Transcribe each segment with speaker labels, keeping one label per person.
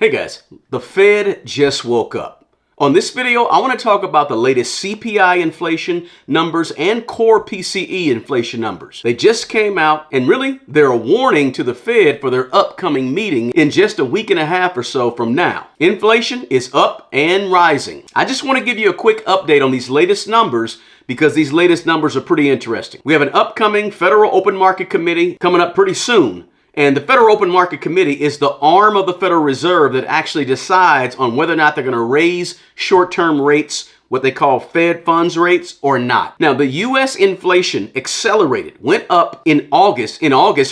Speaker 1: Hey guys, the Fed just woke up. On this video, I want to talk about the latest CPI inflation numbers and core PCE inflation numbers. They just came out, and really, they're a warning to the Fed for their upcoming meeting in just a week and a half or so from now. Inflation is up and rising. I just want to give you a quick update on these latest numbers because these latest numbers are pretty interesting. We have an upcoming Federal Open Market Committee coming up pretty soon. And the Federal Open Market Committee is the arm of the Federal Reserve that actually decides on whether or not they're going to raise short-term rates, what they call Fed funds rates, or not. Now, the U.S. inflation accelerated, went up in August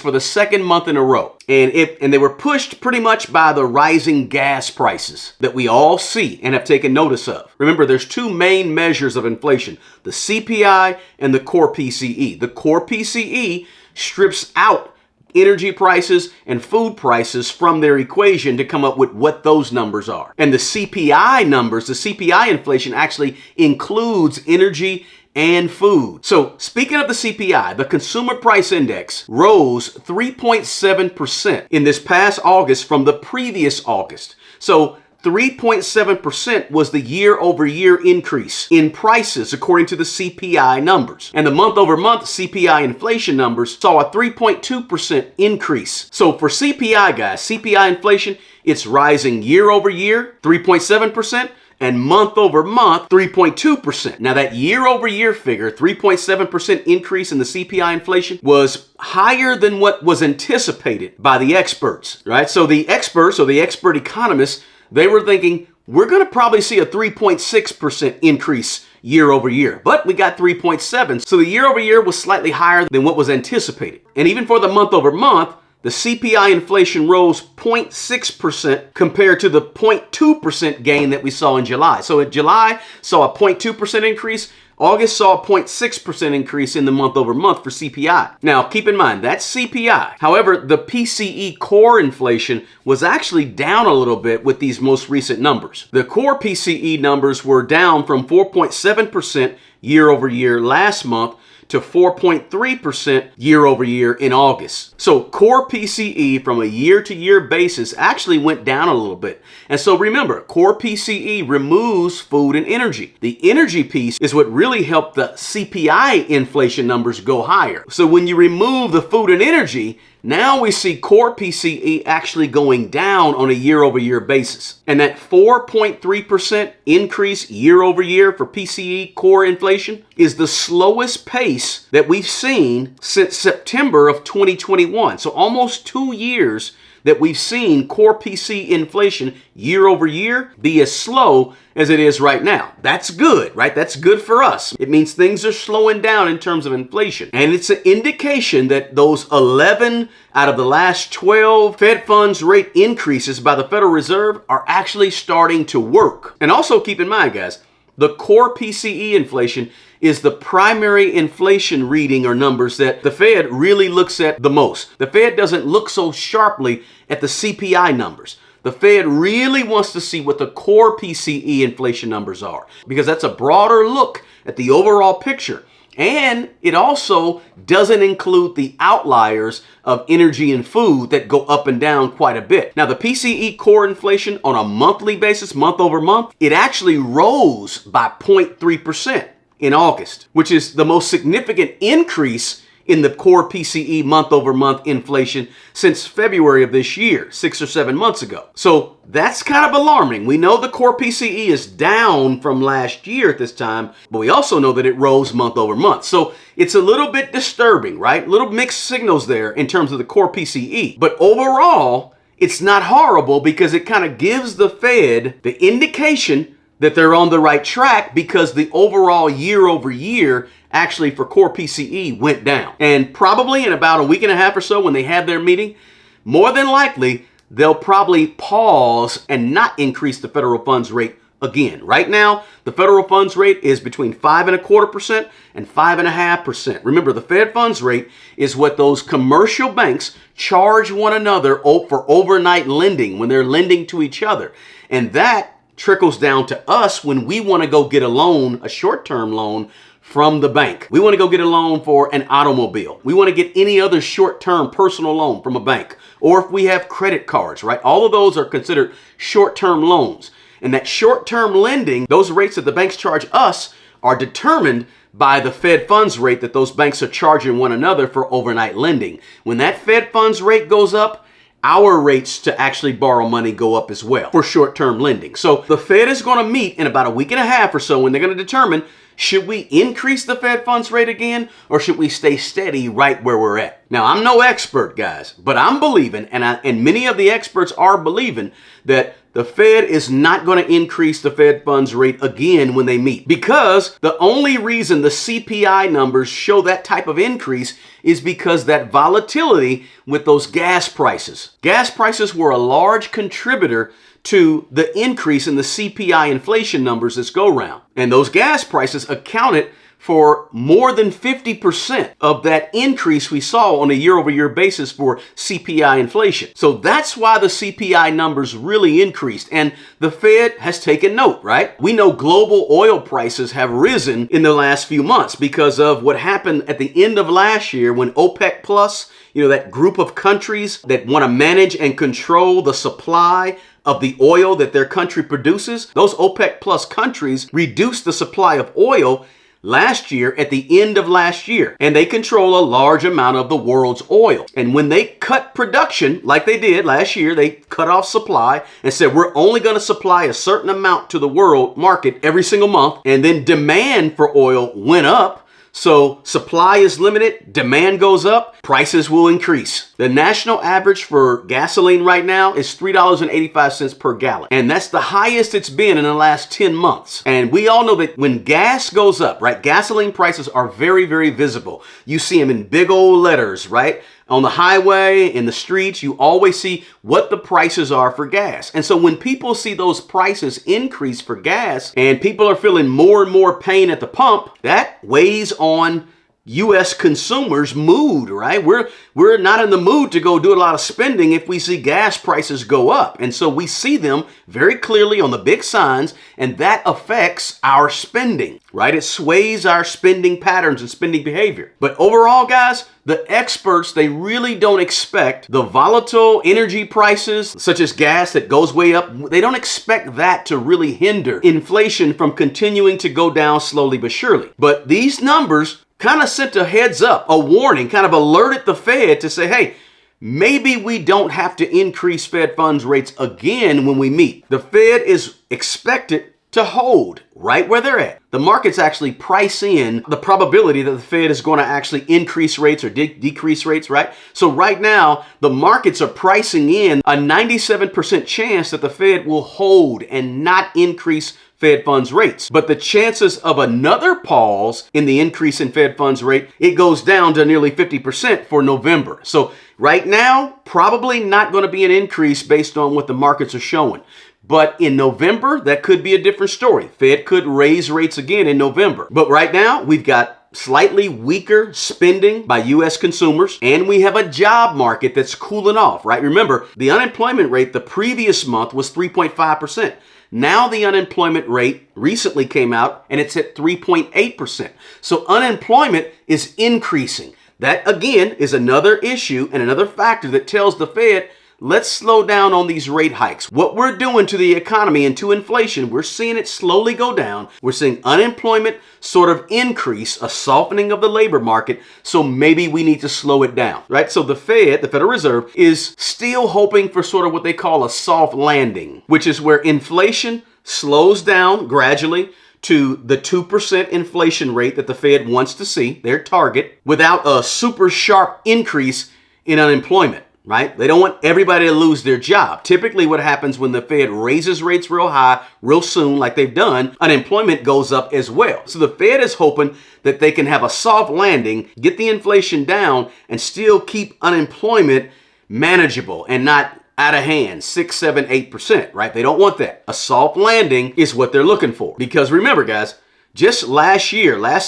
Speaker 1: for the second month in a row. And they were pushed pretty much by the rising gas prices that we all see and have taken notice of. Remember, there's two main measures of inflation, the CPI and the core PCE. The core PCE strips out energy prices and food prices from their equation to come up with what those numbers are. And the CPI numbers, the CPI inflation actually includes energy and food. So speaking of the CPI, the Consumer Price Index rose 3.7% in this past August from the previous August. So 3.7% was the year-over-year increase in prices according to the CPI numbers. And the month-over-month CPI inflation numbers saw a 3.2% increase. So for CPI, guys, CPI inflation, it's rising year-over-year, 3.7%, and month-over-month, 3.2%. Now that year-over-year figure, 3.7% increase in the CPI inflation, was higher than what was anticipated by the experts, right? So the experts, or the expert economists, they were thinking, we're going to probably see a 3.6% increase year over year, but we got 3.7. So the year over year was slightly higher than what was anticipated. And even for the month over month, the CPI inflation rose 0.6% compared to the 0.2% gain that we saw in July. So in July, saw a 0.2% increase. August saw a 0.6% increase in the month over month for CPI. Now, keep in mind, that's CPI. However, the PCE core inflation was actually down a little bit with these most recent numbers. The core PCE numbers were down from 4.7% year over year last month to 4.3% year over year in August. So core PCE from a year-to-year basis actually went down a little bit. And so remember, core PCE removes food and energy. The energy piece is what really helped the CPI inflation numbers go higher. So when you remove the food and energy, now we see core PCE actually going down on a year-over-year basis. And that 4.3% increase year-over-year for PCE core inflation is the slowest pace that we've seen since September of 2021. So almost 2 years that we've seen core PCE inflation year over year be as slow as it is right now. That's good, right? That's good for us. It means things are slowing down in terms of inflation. And it's an indication that those 11 out of the last 12 Fed funds rate increases by the Federal Reserve are actually starting to work. And also keep in mind, guys, the core PCE inflation is the primary inflation reading or numbers that the Fed really looks at the most. The Fed doesn't look so sharply at the CPI numbers. The Fed really wants to see what the core PCE inflation numbers are because that's a broader look at the overall picture. And it also doesn't include the outliers of energy and food that go up and down quite a bit. Now, the PCE core inflation on a monthly basis, month over month, it actually rose by 0.3% in August, which is the most significant increase in the core PCE month over month inflation since February of this year, 6 or 7 months ago. So that's kind of alarming. We know the core PCE is down from last year at this time, but we also know that it rose month over month. So it's a little bit disturbing, right? Little mixed signals there in terms of the core PCE. But overall, it's not horrible because it kind of gives the Fed the indication that they're on the right track because the overall year over year actually for core PCE went down. And probably in about a week and a half or so when they have their meeting, more than likely, they'll probably pause and not increase the federal funds rate again. Right now, the federal funds rate is between 5.25% and 5.5%. Remember, the Fed funds rate is what those commercial banks charge one another for overnight lending when they're lending to each other. And that trickles down to us when we want to go get a loan, a short-term loan from the bank. We want to go get a loan for an automobile. We want to get any other short-term personal loan from a bank. Or if we have credit cards, right? All of those are considered short-term loans. And that short-term lending, those rates that the banks charge us are determined by the Fed funds rate that those banks are charging one another for overnight lending. When that Fed funds rate goes up, our rates to actually borrow money go up as well for short-term lending. So the Fed is going to meet in about a week and a half or so when they're going to determine, should we increase the Fed funds rate again, or should we stay steady right where we're at? Now, I'm no expert, guys, but I'm believing, and many of the experts are believing, that the Fed is not going to increase the Fed funds rate again when they meet, because the only reason the CPI numbers show that type of increase is because that volatility with those gas prices. Gas prices were a large contributor to the increase in the CPI inflation numbers this go round. And those gas prices accounted for more than 50% of that increase we saw on a year-over-year basis for CPI inflation. So that's why the CPI numbers really increased, and the Fed has taken note, right? We know global oil prices have risen in the last few months because of what happened at the end of last year when OPEC Plus, that group of countries that want to manage and control the supply of the oil that their country produces, those OPEC Plus countries reduced the supply of oil last year at the end of last year, and they control a large amount of the world's oil. And when they cut production, like they did last year, they cut off supply and said, we're only going to supply a certain amount to the world market every single month. And then demand for oil went up. So supply is limited, demand goes up, prices will increase. The national average for gasoline right now is $3.85 per gallon. And that's the highest it's been in the last 10 months. And we all know that when gas goes up, right, gasoline prices are very, very visible. You see them in big old letters, right? On the highway, in the streets, you always see what the prices are for gas. And so when people see those prices increase for gas and people are feeling more and more pain at the pump, that weighs on U.S. consumers' mood, right? We're not in the mood to go do a lot of spending if we see gas prices go up. And so we see them very clearly on the big signs, and that affects our spending, right? It sways our spending patterns and spending behavior. But overall, guys, the experts, they really don't expect the volatile energy prices, such as gas that goes way up, they don't expect that to really hinder inflation from continuing to go down slowly but surely. But these numbers kind of sent a heads up, a warning, kind of alerted the Fed to say, hey, maybe we don't have to increase Fed funds rates again when we meet. The Fed is expected to hold right where they're at. The markets actually price in the probability that the Fed is going to actually increase rates or decrease rates, right? So right now, the markets are pricing in a 97% chance that the Fed will hold and not increase Fed funds rates. But the chances of another pause in the increase in Fed funds rate, it goes down to nearly 50% for November. So right now, probably not going to be an increase based on what the markets are showing. But in November, that could be a different story. Fed could raise rates again in November. But right now, we've got slightly weaker spending by U.S. consumers, and we have a job market that's cooling off, right? Remember, the unemployment rate the previous month was 3.5%. Now the unemployment rate recently came out and it's at 3.8%. So unemployment is increasing. That again is another issue and another factor that tells the Fed, let's slow down on these rate hikes. What we're doing to the economy and to inflation, we're seeing it slowly go down. We're seeing unemployment sort of increase, a softening of the labor market. So maybe we need to slow it down, right? So the Fed, the Federal Reserve, is still hoping for sort of what they call a soft landing, which is where inflation slows down gradually to the 2% inflation rate that the Fed wants to see, their target, without a super sharp increase in unemployment. Right? They don't want everybody to lose their job. Typically what happens when the Fed raises rates real high, real soon, like they've done, unemployment goes up as well. So the Fed is hoping that they can have a soft landing, get the inflation down, and still keep unemployment manageable and not out of hand, 6, 7, 8%, right? They don't want that. A soft landing is what they're looking for. Because remember, guys, just last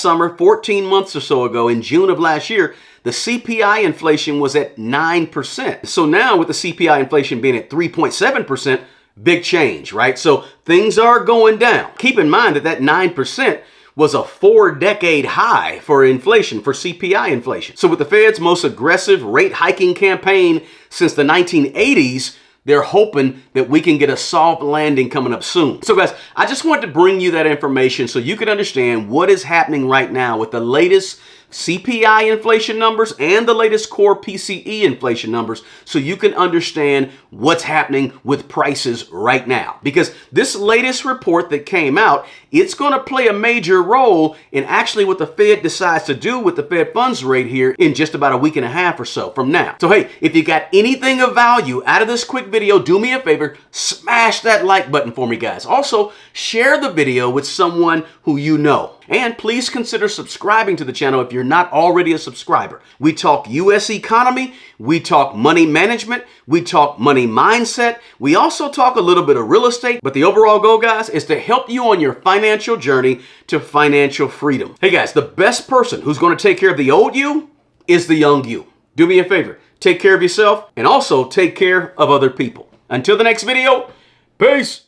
Speaker 1: summer, 14 months or so ago, in June of last year, the CPI inflation was at 9%. So now with the CPI inflation being at 3.7%, big change, right? So things are going down. Keep in mind that 9% was a 4-decade high for inflation, for CPI inflation. So with the Fed's most aggressive rate hiking campaign since the 1980s, they're hoping that we can get a soft landing coming up soon. So guys, I just wanted to bring you that information so you can understand what is happening right now with the latest CPI inflation numbers and the latest core PCE inflation numbers, so you can understand what's happening with prices right now. Because this latest report that came out, it's going to play a major role in actually what the Fed decides to do with the Fed funds rate here in just about a week and a half or so from now. So hey, if you got anything of value out of this quick video, do me a favor, smash that like button for me, guys. Also, share the video with someone who you know. And please consider subscribing to the channel if you're not already a subscriber. We talk U.S. economy, we talk money management, we talk money mindset, we also talk a little bit of real estate, but the overall goal, guys, is to help you on your financial journey to financial freedom. Hey guys, the best person who's going to take care of the old you is the young you. Do me a favor, take care of yourself and also take care of other people. Until the next video, peace.